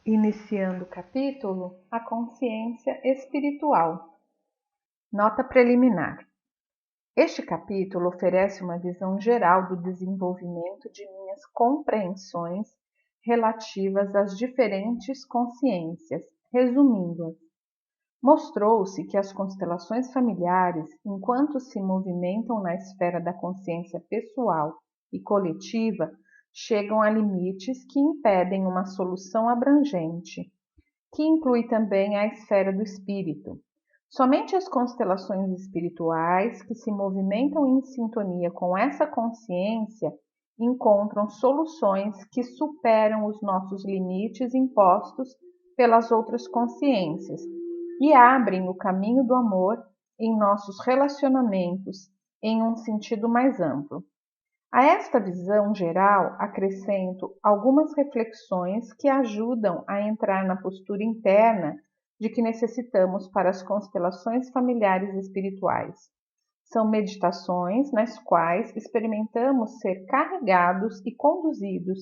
Iniciando o capítulo, a consciência espiritual. Nota preliminar. Este capítulo oferece uma visão geral do desenvolvimento de minhas compreensões relativas às diferentes consciências, resumindo-as. Mostrou-se que as constelações familiares, enquanto se movimentam na esfera da consciência pessoal e coletiva, chegam a limites que impedem uma solução abrangente, que inclui também a esfera do espírito. Somente as constelações espirituais que se movimentam em sintonia com essa consciência encontram soluções que superam os nossos limites impostos pelas outras consciências e abrem o caminho do amor em nossos relacionamentos em um sentido mais amplo. A esta visão geral acrescento algumas reflexões que ajudam a entrar na postura interna de que necessitamos para as constelações familiares espirituais. São meditações nas quais experimentamos ser carregados e conduzidos,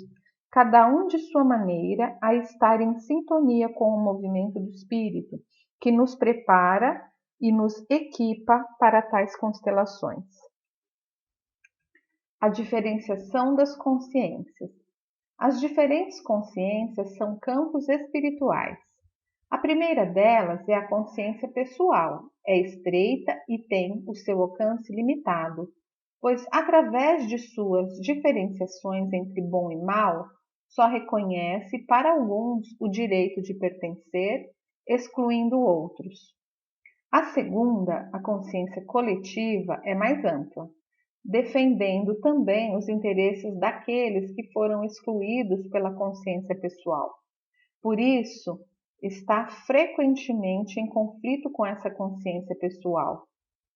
cada um de sua maneira, a estar em sintonia com o movimento do espírito, que nos prepara e nos equipa para tais constelações. A diferenciação das consciências. As diferentes consciências são campos espirituais. A primeira delas é a consciência pessoal. É estreita e tem o seu alcance limitado, pois através de suas diferenciações entre bom e mal, só reconhece para alguns o direito de pertencer, excluindo outros. A segunda, a consciência coletiva, é mais ampla, defendendo também os interesses daqueles que foram excluídos pela consciência pessoal. Por isso, está frequentemente em conflito com essa consciência pessoal.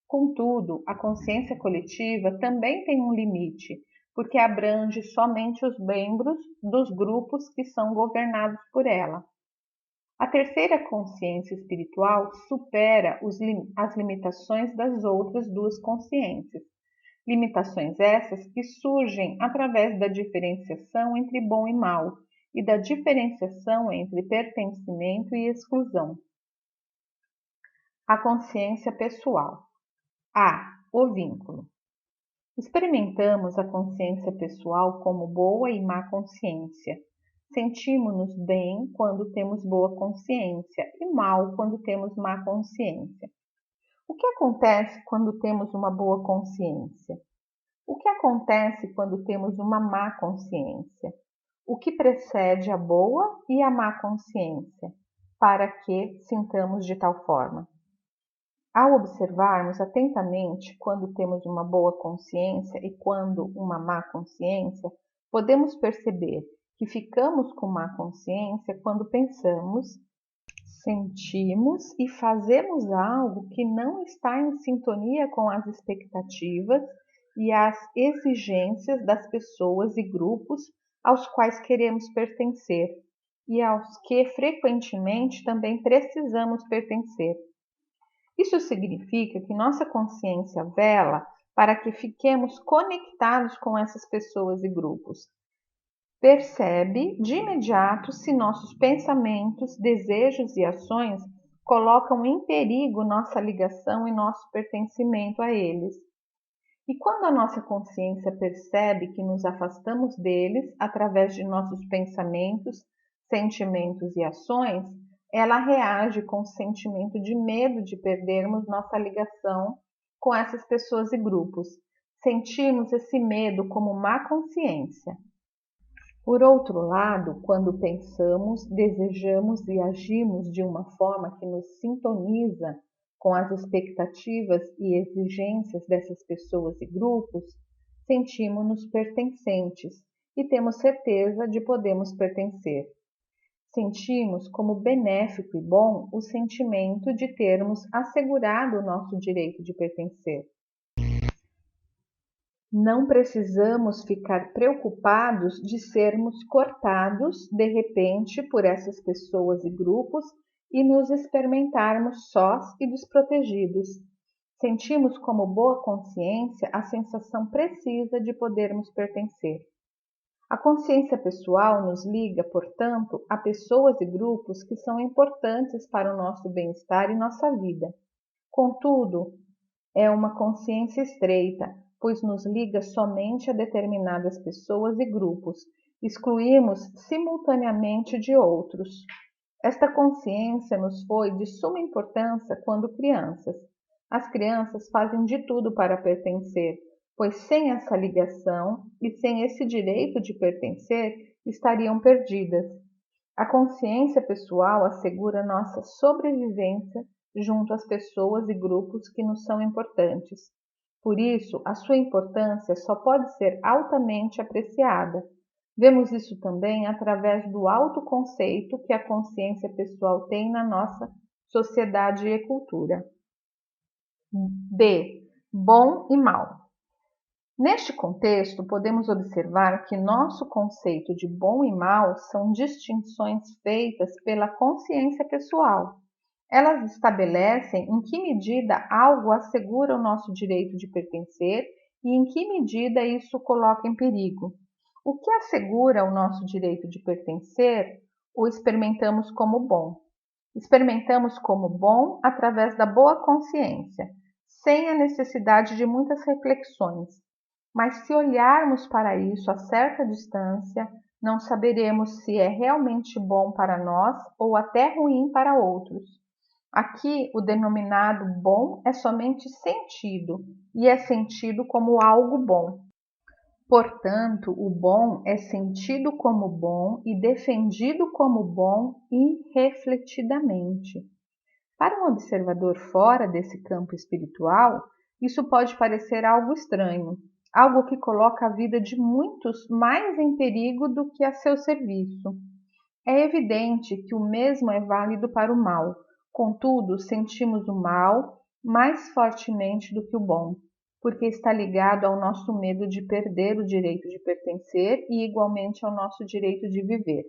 Contudo, a consciência coletiva também tem um limite, porque abrange somente os membros dos grupos que são governados por ela. A terceira consciência espiritual supera as limitações das outras duas consciências. Limitações essas que surgem através da diferenciação entre bom e mal e da diferenciação entre pertencimento e exclusão. A consciência pessoal. A. O vínculo. Experimentamos a consciência pessoal como boa e má consciência. Sentimos-nos bem quando temos boa consciência e mal quando temos má consciência. O que acontece quando temos uma boa consciência? O que acontece quando temos uma má consciência? O que precede a boa e a má consciência, para que sintamos de tal forma? Ao observarmos atentamente quando temos uma boa consciência e quando uma má consciência, podemos perceber que ficamos com má consciência quando pensamos, sentimos e fazemos algo que não está em sintonia com as expectativas e as exigências das pessoas e grupos aos quais queremos pertencer e aos que frequentemente também precisamos pertencer. Isso significa que nossa consciência vela para que fiquemos conectados com essas pessoas e grupos. Percebe de imediato se nossos pensamentos, desejos e ações colocam em perigo nossa ligação e nosso pertencimento a eles. E quando a nossa consciência percebe que nos afastamos deles através de nossos pensamentos, sentimentos e ações, ela reage com sentimento de medo de perdermos nossa ligação com essas pessoas e grupos. Sentimos esse medo como má consciência. Por outro lado, quando pensamos, desejamos e agimos de uma forma que nos sintoniza com as expectativas e exigências dessas pessoas e grupos, sentimos-nos pertencentes e temos certeza de podermos pertencer. Sentimos como benéfico e bom o sentimento de termos assegurado o nosso direito de pertencer. Não precisamos ficar preocupados de sermos cortados de repente por essas pessoas e grupos e nos experimentarmos sós e desprotegidos. Sentimos como boa consciência a sensação precisa de podermos pertencer. A consciência pessoal nos liga, portanto, a pessoas e grupos que são importantes para o nosso bem-estar e nossa vida. Contudo, é uma consciência estreita, pois nos liga somente a determinadas pessoas e grupos, excluímos simultaneamente de outros. Esta consciência nos foi de suma importância quando crianças. As crianças fazem de tudo para pertencer, pois sem essa ligação e sem esse direito de pertencer, estariam perdidas. A consciência pessoal assegura nossa sobrevivência junto às pessoas e grupos que nos são importantes. Por isso, a sua importância só pode ser altamente apreciada. Vemos isso também através do autoconceito que a consciência pessoal tem na nossa sociedade e cultura. B. Bom e mal. Neste contexto, podemos observar que nosso conceito de bom e mal são distinções feitas pela consciência pessoal. Elas estabelecem em que medida algo assegura o nosso direito de pertencer e em que medida isso coloca em perigo. O que assegura o nosso direito de pertencer, o experimentamos como bom. Experimentamos como bom através da boa consciência, sem a necessidade de muitas reflexões. Mas se olharmos para isso a certa distância, não saberemos se é realmente bom para nós ou até ruim para outros. Aqui, o denominado bom é somente sentido, e é sentido como algo bom. Portanto, o bom é sentido como bom e defendido como bom irrefletidamente. Para um observador fora desse campo espiritual, isso pode parecer algo estranho, algo que coloca a vida de muitos mais em perigo do que a seu serviço. É evidente que o mesmo é válido para o mal, contudo, sentimos o mal mais fortemente do que o bom, porque está ligado ao nosso medo de perder o direito de pertencer e igualmente ao nosso direito de viver.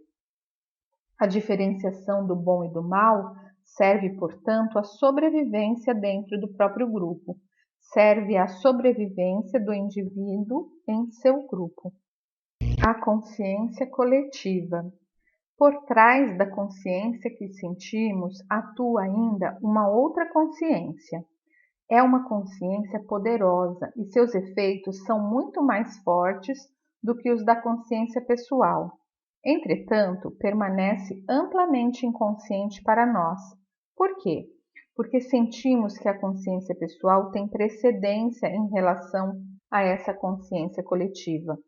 A diferenciação do bom e do mal serve, portanto, à sobrevivência dentro do próprio grupo, serve à sobrevivência do indivíduo em seu grupo. A consciência coletiva. Por trás da consciência que sentimos atua ainda uma outra consciência. É uma consciência poderosa e seus efeitos são muito mais fortes do que os da consciência pessoal. Entretanto, permanece amplamente inconsciente para nós. Por quê? Porque sentimos que a consciência pessoal tem precedência em relação a essa consciência coletiva.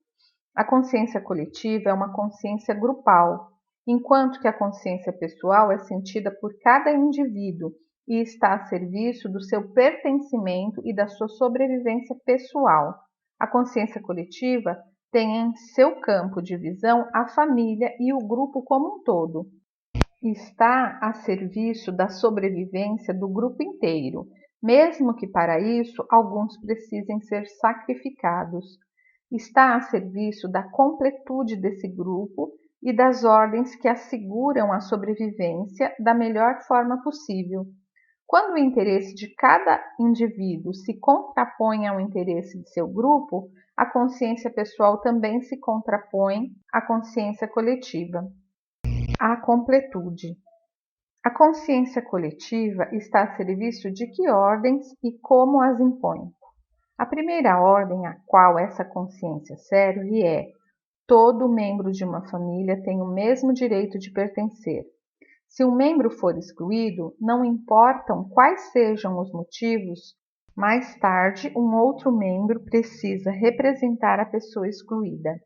A consciência coletiva é uma consciência grupal, enquanto que a consciência pessoal é sentida por cada indivíduo e está a serviço do seu pertencimento e da sua sobrevivência pessoal. A consciência coletiva tem em seu campo de visão a família e o grupo como um todo. Está a serviço da sobrevivência do grupo inteiro, mesmo que para isso alguns precisem ser sacrificados. Está a serviço da completude desse grupo e das ordens que asseguram a sobrevivência da melhor forma possível. Quando o interesse de cada indivíduo se contrapõe ao interesse de seu grupo, a consciência pessoal também se contrapõe à consciência coletiva. A completude. A consciência coletiva está a serviço de que ordens e como as impõe. A primeira ordem a qual essa consciência serve é: todo membro de uma família tem o mesmo direito de pertencer. Se um membro for excluído, não importam quais sejam os motivos, mais tarde um outro membro precisa representar a pessoa excluída.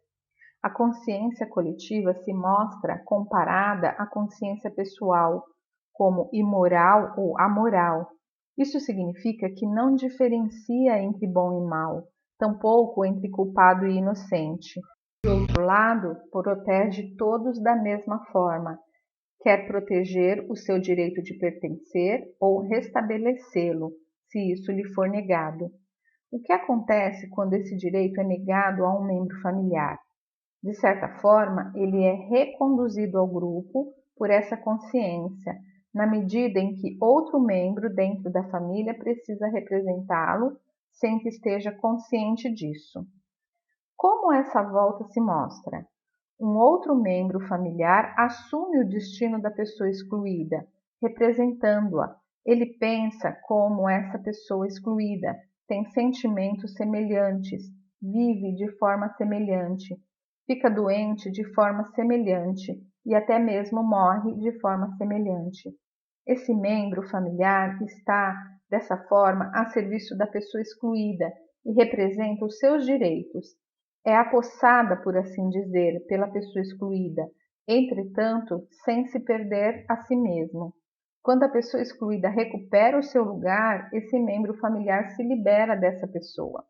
A consciência coletiva se mostra comparada à consciência pessoal como imoral ou amoral. Isso significa que não diferencia entre bom e mal, tampouco entre culpado e inocente. Por outro lado, protege todos da mesma forma. Quer proteger o seu direito de pertencer ou restabelecê-lo, se isso lhe for negado. O que acontece quando esse direito é negado a um membro familiar? De certa forma, ele é reconduzido ao grupo por essa consciência, na medida em que outro membro dentro da família precisa representá-lo sem que esteja consciente disso. Como essa volta se mostra? Um outro membro familiar assume o destino da pessoa excluída, representando-a. Ele pensa como essa pessoa excluída, tem sentimentos semelhantes, vive de forma semelhante, fica doente de forma semelhante e até mesmo morre de forma semelhante. Esse membro familiar está, dessa forma, a serviço da pessoa excluída e representa os seus direitos. É apossada, por assim dizer, pela pessoa excluída, entretanto, sem se perder a si mesmo. Quando a pessoa excluída recupera o seu lugar, esse membro familiar se libera dessa pessoa.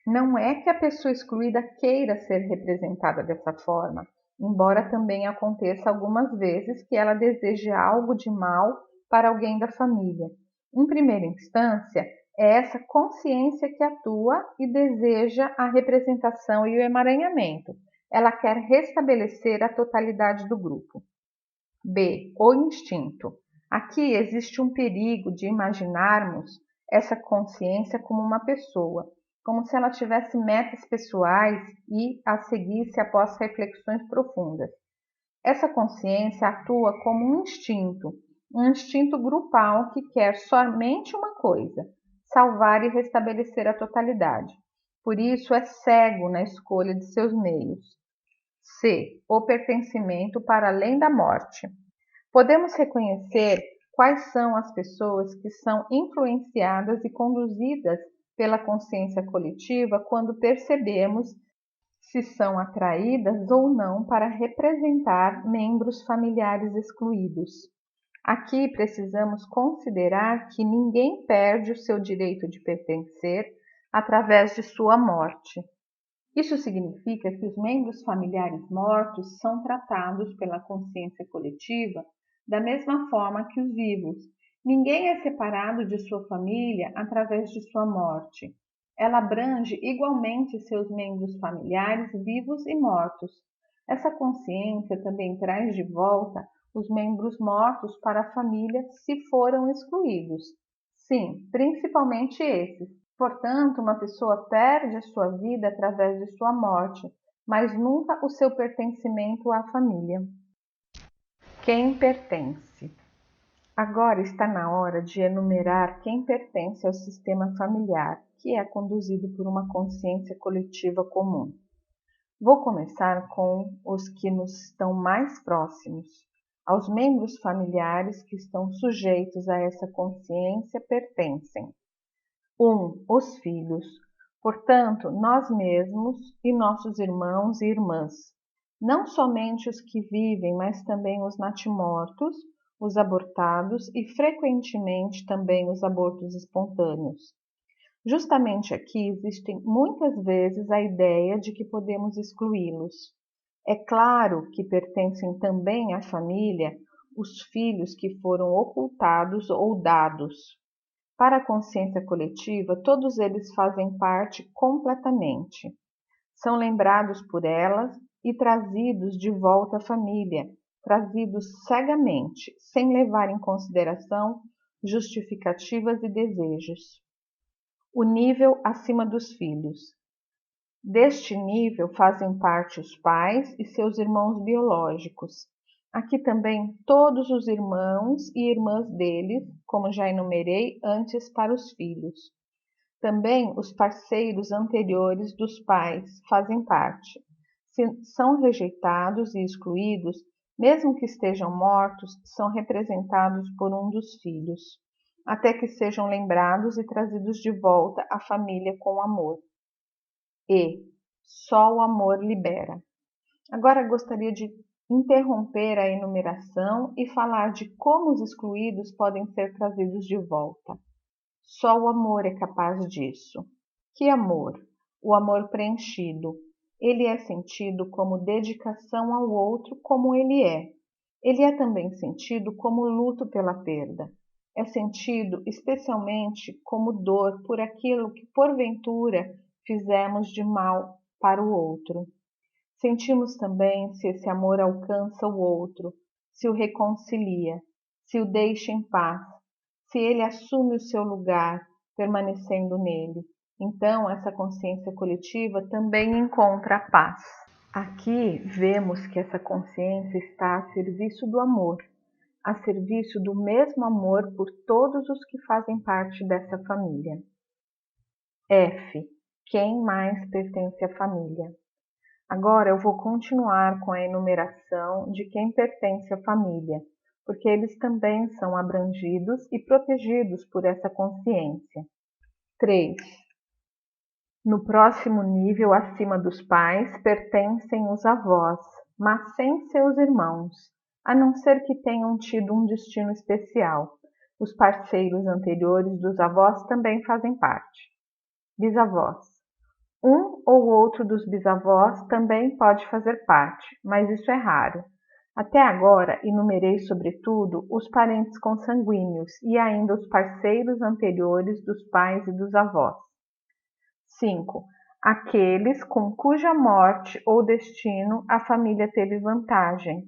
Não é que a pessoa excluída queira ser representada dessa forma, embora também aconteça algumas vezes que ela deseje algo de mal para alguém da família. Em primeira instância, é essa consciência que atua e deseja a representação e o emaranhamento. Ela quer restabelecer a totalidade do grupo. B. O instinto. Aqui existe um perigo de imaginarmos essa consciência como uma pessoa, como se ela tivesse metas pessoais e a seguisse após reflexões profundas. Essa consciência atua como um instinto grupal que quer somente uma coisa: salvar e restabelecer a totalidade. Por isso é cego na escolha de seus meios. C. O pertencimento para além da morte. Podemos reconhecer quais são as pessoas que são influenciadas e conduzidas pela consciência coletiva quando percebemos se são atraídas ou não para representar membros familiares excluídos. Aqui precisamos considerar que ninguém perde o seu direito de pertencer através de sua morte. Isso significa que os membros familiares mortos são tratados pela consciência coletiva da mesma forma que os vivos. Ninguém é separado de sua família através de sua morte. Ela abrange igualmente seus membros familiares vivos e mortos. Essa consciência também traz de volta os membros mortos para a família se foram excluídos. Sim, principalmente esses. Portanto, uma pessoa perde a sua vida através de sua morte, mas nunca o seu pertencimento à família. Quem pertence? Agora está na hora de enumerar quem pertence ao sistema familiar, que é conduzido por uma consciência coletiva comum. Vou começar com os que nos estão mais próximos. Aos membros familiares que estão sujeitos a essa consciência pertencem: 1. Os filhos, portanto, nós mesmos e nossos irmãos e irmãs. Não somente os que vivem, mas também os natimortos, os abortados e frequentemente também os abortos espontâneos. Justamente aqui existem muitas vezes a ideia de que podemos excluí-los. É claro que pertencem também à família os filhos que foram ocultados ou dados. Para a consciência coletiva, todos eles fazem parte completamente. São lembrados por elas e trazidos de volta à família, trazidos cegamente, sem levar em consideração justificativas e desejos. O nível acima dos filhos. Deste nível fazem parte os pais e seus irmãos biológicos. Aqui também todos os irmãos e irmãs deles, como já enumerei antes para os filhos. Também os parceiros anteriores dos pais fazem parte. Se são rejeitados e excluídos, mesmo que estejam mortos, são representados por um dos filhos, até que sejam lembrados e trazidos de volta à família com amor. E só o amor libera. Agora gostaria de interromper a enumeração e falar de como os excluídos podem ser trazidos de volta. Só o amor é capaz disso. Que amor? O amor preenchido. Ele é sentido como dedicação ao outro como ele é. Ele é também sentido como luto pela perda. É sentido especialmente como dor por aquilo que porventura fizemos de mal para o outro. Sentimos também se esse amor alcança o outro, se o reconcilia, se o deixa em paz, se ele assume o seu lugar, permanecendo nele. Então, essa consciência coletiva também encontra a paz. Aqui vemos que essa consciência está a serviço do amor, a serviço do mesmo amor por todos os que fazem parte dessa família. F. Quem mais pertence à família? Agora eu vou continuar com a enumeração de quem pertence à família, porque eles também são abrangidos e protegidos por essa consciência. 3. No próximo nível acima dos pais pertencem os avós, mas sem seus irmãos, a não ser que tenham tido um destino especial. Os parceiros anteriores dos avós também fazem parte. Bisavós. Um ou outro dos bisavós também pode fazer parte, mas isso é raro. Até agora, enumerei sobretudo os parentes consanguíneos e ainda os parceiros anteriores dos pais e dos avós. 5. Aqueles com cuja morte ou destino a família teve vantagem.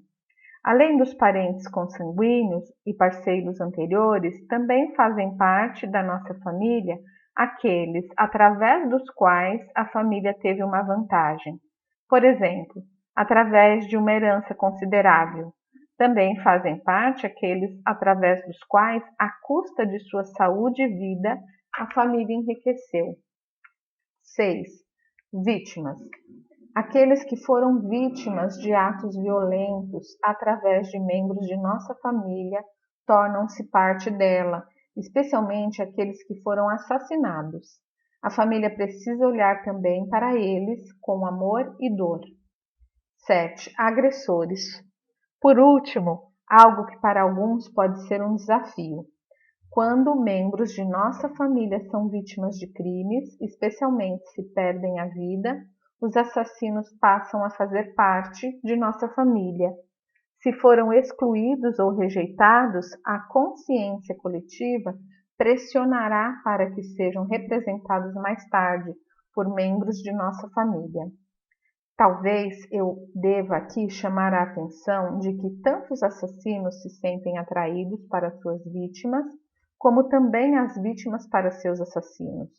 Além dos parentes consanguíneos e parceiros anteriores, também fazem parte da nossa família aqueles através dos quais a família teve uma vantagem. Por exemplo, através de uma herança considerável. Também fazem parte aqueles através dos quais, à custa de sua saúde e vida, a família enriqueceu. 6. Vítimas. Aqueles que foram vítimas de atos violentos através de membros de nossa família tornam-se parte dela, especialmente aqueles que foram assassinados. A família precisa olhar também para eles com amor e dor. 7. Agressores. Por último, algo que para alguns pode ser um desafio. Quando membros de nossa família são vítimas de crimes, especialmente se perdem a vida, os assassinos passam a fazer parte de nossa família. Se foram excluídos ou rejeitados, a consciência coletiva pressionará para que sejam representados mais tarde por membros de nossa família. Talvez eu deva aqui chamar a atenção de que tanto os assassinos se sentem atraídos para suas vítimas, como também as vítimas para seus assassinos.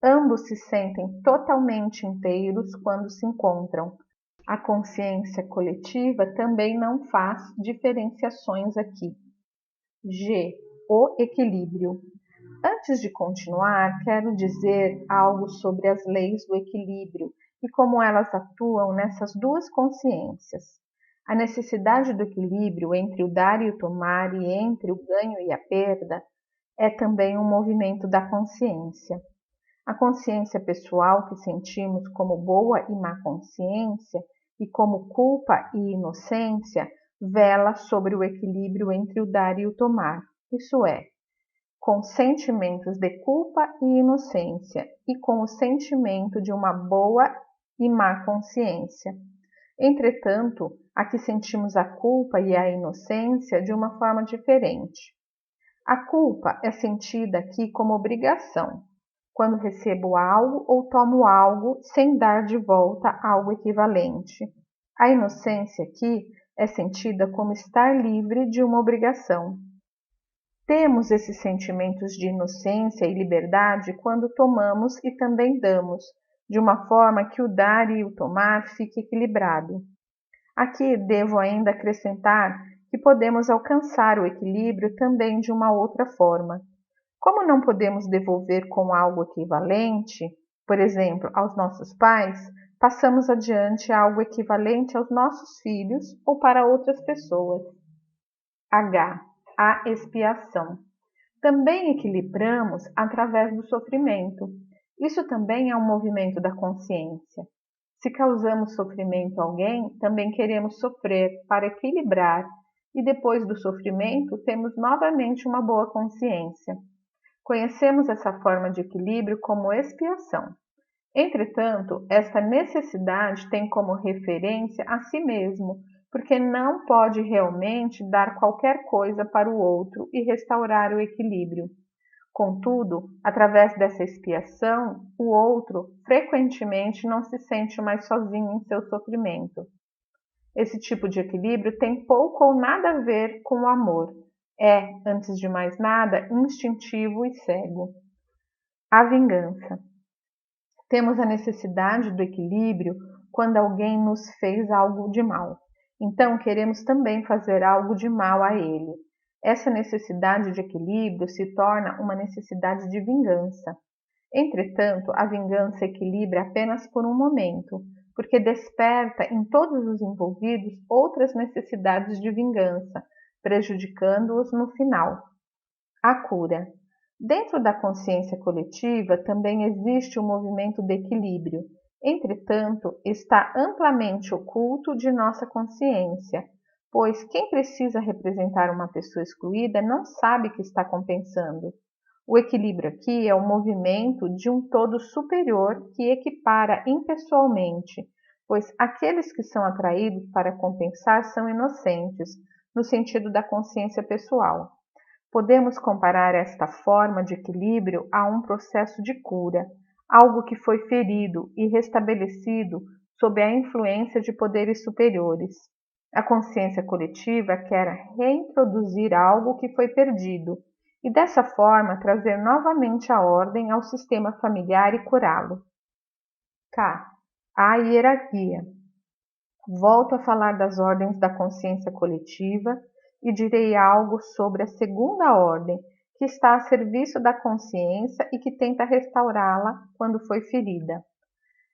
Ambos se sentem totalmente inteiros quando se encontram. A consciência coletiva também não faz diferenciações aqui. G. O equilíbrio. Antes de continuar, quero dizer algo sobre as leis do equilíbrio e como elas atuam nessas duas consciências. A necessidade do equilíbrio entre o dar e o tomar e entre o ganho e a perda é também um movimento da consciência. A consciência pessoal que sentimos como boa e má consciência e como culpa e inocência vela sobre o equilíbrio entre o dar e o tomar, isso é, com sentimentos de culpa e inocência e com o sentimento de uma boa e má consciência. Entretanto, aqui sentimos a culpa e a inocência de uma forma diferente. A culpa é sentida aqui como obrigação, quando recebo algo ou tomo algo sem dar de volta algo equivalente. A inocência aqui é sentida como estar livre de uma obrigação. Temos esses sentimentos de inocência e liberdade quando tomamos e também damos, de uma forma que o dar e o tomar fique equilibrado. Aqui devo ainda acrescentar que podemos alcançar o equilíbrio também de uma outra forma. Como não podemos devolver com algo equivalente, por exemplo, aos nossos pais, passamos adiante algo equivalente aos nossos filhos ou para outras pessoas. H. A expiação. Também equilibramos através do sofrimento. Isso também é um movimento da consciência. Se causamos sofrimento a alguém, também queremos sofrer para equilibrar, e depois do sofrimento temos novamente uma boa consciência. Conhecemos essa forma de equilíbrio como expiação. Entretanto, esta necessidade tem como referência a si mesmo, porque não pode realmente dar qualquer coisa para o outro e restaurar o equilíbrio. Contudo, através dessa expiação, o outro frequentemente não se sente mais sozinho em seu sofrimento. Esse tipo de equilíbrio tem pouco ou nada a ver com o amor. É, antes de mais nada, instintivo e cego. A vingança. Temos a necessidade do equilíbrio quando alguém nos fez algo de mal. Então, queremos também fazer algo de mal a ele. Essa necessidade de equilíbrio se torna uma necessidade de vingança. Entretanto, a vingança equilibra apenas por um momento, porque desperta em todos os envolvidos outras necessidades de vingança, prejudicando-os no final. A cura. Dentro da consciência coletiva também existe o movimento de equilíbrio. Entretanto, está amplamente oculto de nossa consciência, pois quem precisa representar uma pessoa excluída não sabe que está compensando. O equilíbrio aqui é o movimento de um todo superior que equipara impessoalmente, pois aqueles que são atraídos para compensar são inocentes, no sentido da consciência pessoal. Podemos comparar esta forma de equilíbrio a um processo de cura, algo que foi ferido e restabelecido sob a influência de poderes superiores. A consciência coletiva quer reintroduzir algo que foi perdido e, dessa forma, trazer novamente a ordem ao sistema familiar e curá-lo. K. A hierarquia. Volto a falar das ordens da consciência coletiva e direi algo sobre a segunda ordem, que está a serviço da consciência e que tenta restaurá-la quando foi ferida.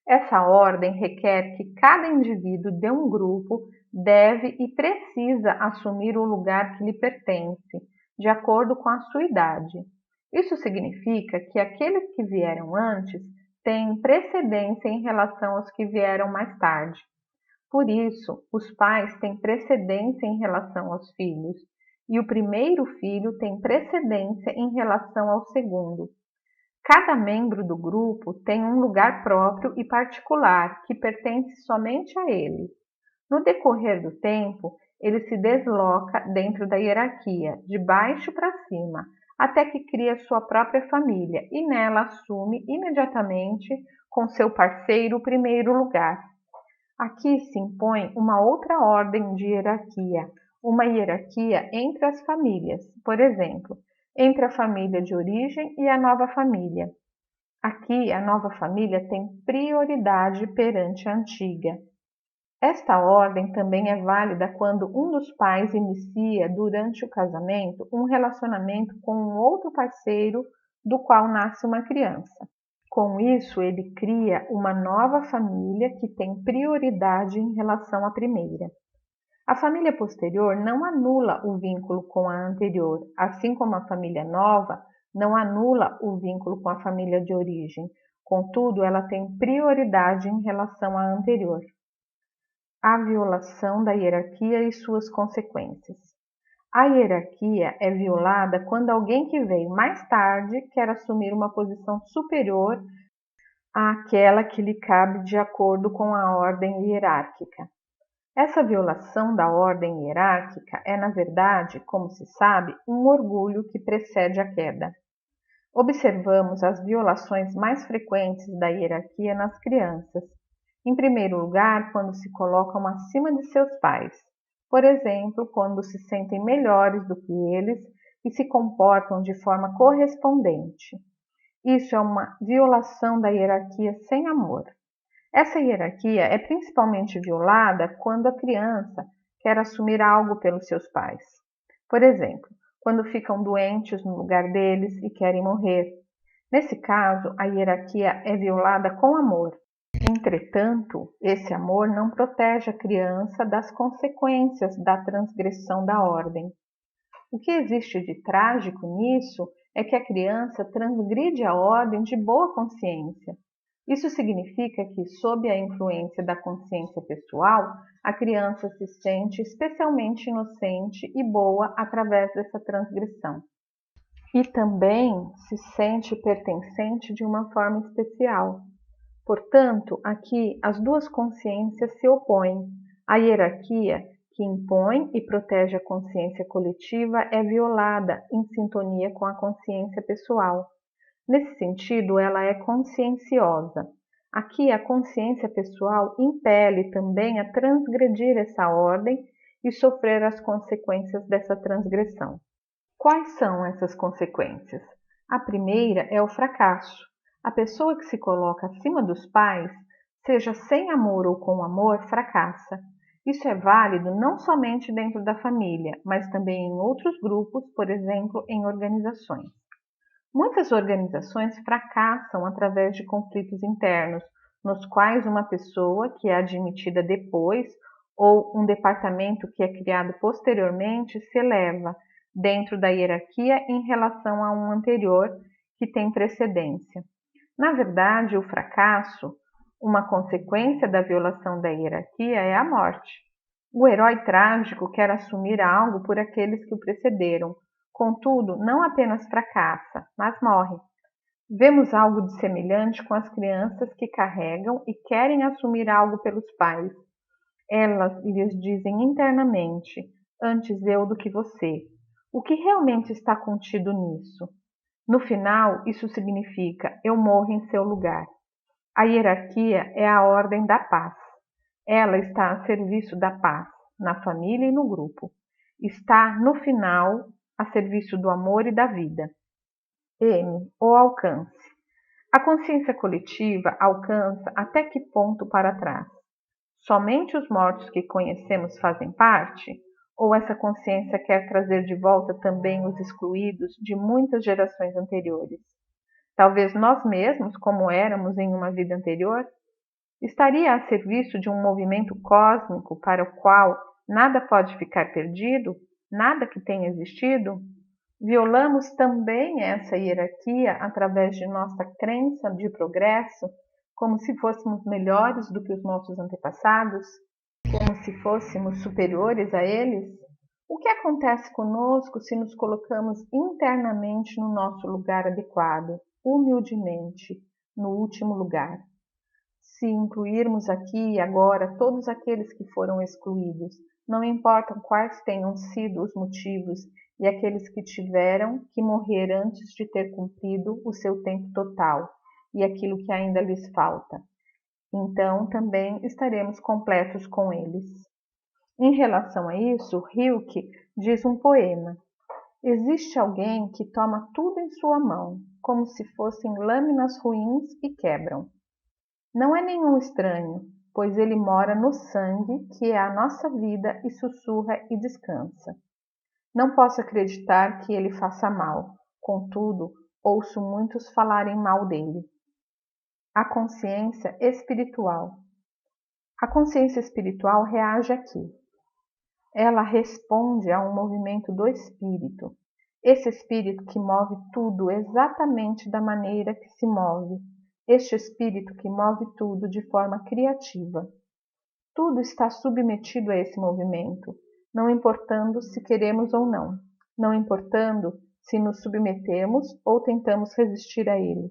Essa ordem requer que cada indivíduo de um grupo deve e precisa assumir o lugar que lhe pertence, de acordo com a sua idade. Isso significa que aqueles que vieram antes têm precedência em relação aos que vieram mais tarde. Por isso, os pais têm precedência em relação aos filhos, e o primeiro filho tem precedência em relação ao segundo. Cada membro do grupo tem um lugar próprio e particular que pertence somente a ele. No decorrer do tempo, ele se desloca dentro da hierarquia, de baixo para cima, até que cria sua própria família e nela assume imediatamente com seu parceiro o primeiro lugar. Aqui se impõe uma outra ordem de hierarquia, uma hierarquia entre as famílias, por exemplo, entre a família de origem e a nova família. Aqui, a nova família tem prioridade perante a antiga. Esta ordem também é válida quando um dos pais inicia, durante o casamento, um relacionamento com um outro parceiro do qual nasce uma criança. Com isso, ele cria uma nova família que tem prioridade em relação à primeira. A família posterior não anula o vínculo com a anterior, assim como a família nova não anula o vínculo com a família de origem. Contudo, ela tem prioridade em relação à anterior. A violação da hierarquia e suas consequências. A hierarquia é violada quando alguém que veio mais tarde quer assumir uma posição superior àquela que lhe cabe de acordo com a ordem hierárquica. Essa violação da ordem hierárquica é, na verdade, como se sabe, um orgulho que precede a queda. Observamos as violações mais frequentes da hierarquia nas crianças. Em primeiro lugar, quando se colocam acima de seus pais. Por exemplo, quando se sentem melhores do que eles e se comportam de forma correspondente. Isso é uma violação da hierarquia sem amor. Essa hierarquia é principalmente violada quando a criança quer assumir algo pelos seus pais. Por exemplo, quando ficam doentes no lugar deles e querem morrer. Nesse caso, a hierarquia é violada com amor. Entretanto, esse amor não protege a criança das consequências da transgressão da ordem. O que existe de trágico nisso é que a criança transgride a ordem de boa consciência. Isso significa que, sob a influência da consciência pessoal, a criança se sente especialmente inocente e boa através dessa transgressão. E também se sente pertencente de uma forma especial. Portanto, aqui as duas consciências se opõem. A hierarquia, que impõe e protege a consciência coletiva, é violada em sintonia com a consciência pessoal. Nesse sentido, ela é conscienciosa. Aqui, a consciência pessoal impele também a transgredir essa ordem e sofrer as consequências dessa transgressão. Quais são essas consequências? A primeira é o fracasso. A pessoa que se coloca acima dos pais seja sem amor ou com amor, fracassa. Isso é válido não somente dentro da família, mas também em outros grupos, por exemplo, em organizações. Muitas organizações fracassam através de conflitos internos, nos quais uma pessoa que é admitida depois ou um departamento que é criado posteriormente se eleva dentro da hierarquia em relação a um anterior que tem precedência. Na verdade, o fracasso, uma consequência da violação da hierarquia, é a morte. O herói trágico quer assumir algo por aqueles que o precederam. Contudo, não apenas fracassa, mas morre. Vemos algo de semelhante com as crianças que carregam e querem assumir algo pelos pais. Elas lhes dizem internamente: antes eu do que você. O que realmente está contido nisso? No final, isso significa: eu morro em seu lugar. A hierarquia é a ordem da paz. Ela está a serviço da paz, na família e no grupo. Está, no final, a serviço do amor e da vida. M. O alcance. A consciência coletiva alcança até que ponto para trás? Somente os mortos que conhecemos fazem parte? Ou essa consciência quer trazer de volta também os excluídos de muitas gerações anteriores? Talvez nós mesmos, como éramos em uma vida anterior? Estaria a serviço de um movimento cósmico para o qual nada pode ficar perdido, nada que tenha existido? Violamos também essa hierarquia através de nossa crença de progresso, como se fôssemos melhores do que os nossos antepassados, como se fôssemos superiores a eles? O que acontece conosco se nos colocamos internamente no nosso lugar adequado, humildemente, no último lugar? Se incluirmos aqui e agora todos aqueles que foram excluídos, não importam quais tenham sido os motivos, e aqueles que tiveram que morrer antes de ter cumprido o seu tempo total e aquilo que ainda lhes falta, então também estaremos completos com eles. Em relação a isso, Rilke diz um poema: existe alguém que toma tudo em sua mão, como se fossem lâminas ruins e quebram. Não é nenhum estranho, pois ele mora no sangue, que é a nossa vida, e sussurra e descansa. Não posso acreditar que ele faça mal, contudo, ouço muitos falarem mal dele. A consciência espiritual. A consciência espiritual reage aqui. Ela responde a um movimento do espírito. Esse espírito que move tudo exatamente da maneira que se move. Este espírito que move tudo de forma criativa. Tudo está submetido a esse movimento, não importando se queremos ou não, não importando se nos submetemos ou tentamos resistir a ele.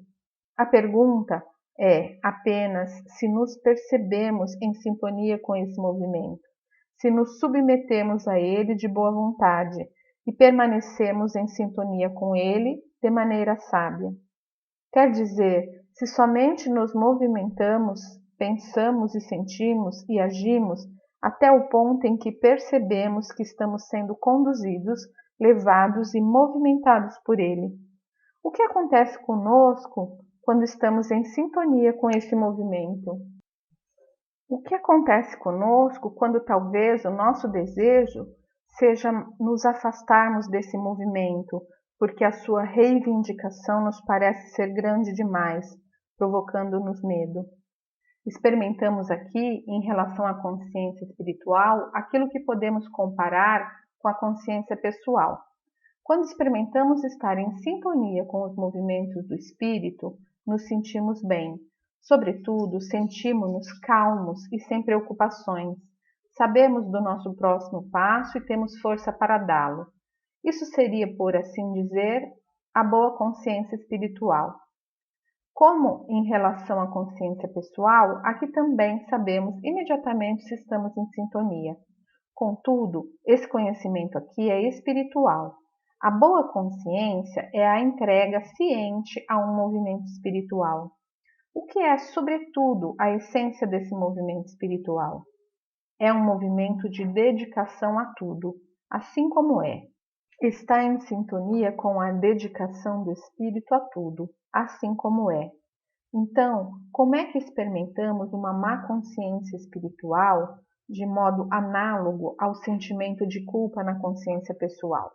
A pergunta é apenas se nos percebemos em sintonia com esse movimento, se nos submetemos a ele de boa vontade e permanecemos em sintonia com ele de maneira sábia. Quer dizer, se somente nos movimentamos, pensamos e sentimos e agimos até o ponto em que percebemos que estamos sendo conduzidos, levados e movimentados por ele. O que acontece conosco quando estamos em sintonia com esse movimento? O que acontece conosco quando talvez o nosso desejo seja nos afastarmos desse movimento, porque a sua reivindicação nos parece ser grande demais, provocando-nos medo? Experimentamos aqui, em relação à consciência espiritual, aquilo que podemos comparar com a consciência pessoal. Quando experimentamos estar em sintonia com os movimentos do espírito, nos sentimos bem. Sobretudo, sentimos-nos calmos e sem preocupações. Sabemos do nosso próximo passo e temos força para dá-lo. Isso seria, por assim dizer, a boa consciência espiritual. Como em relação à consciência pessoal, aqui também sabemos imediatamente se estamos em sintonia. Contudo, esse conhecimento aqui é espiritual. A boa consciência é a entrega ciente a um movimento espiritual. O que é, sobretudo, a essência desse movimento espiritual? É um movimento de dedicação a tudo, assim como é. Está em sintonia com a dedicação do espírito a tudo, assim como é. Então, como é que experimentamos uma má consciência espiritual de modo análogo ao sentimento de culpa na consciência pessoal?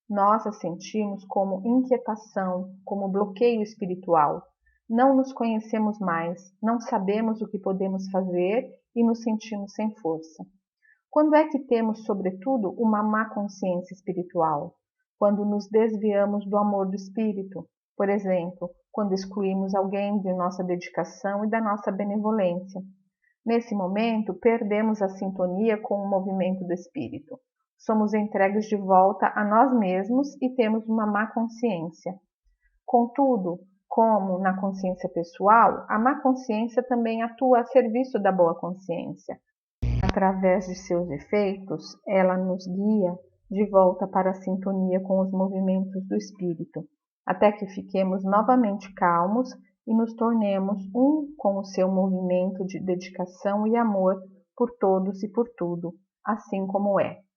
Nós a sentimos como inquietação, como bloqueio espiritual. Não nos conhecemos mais, não sabemos o que podemos fazer e nos sentimos sem força. Quando é que temos, sobretudo, uma má consciência espiritual? Quando nos desviamos do amor do Espírito. Por exemplo, quando excluímos alguém de nossa dedicação e da nossa benevolência. Nesse momento, perdemos a sintonia com o movimento do Espírito. Somos entregues de volta a nós mesmos e temos uma má consciência. Contudo, como na consciência pessoal, a má consciência também atua a serviço da boa consciência. Através de seus efeitos, ela nos guia de volta para a sintonia com os movimentos do Espírito, até que fiquemos novamente calmos e nos tornemos um com o seu movimento de dedicação e amor por todos e por tudo, assim como é.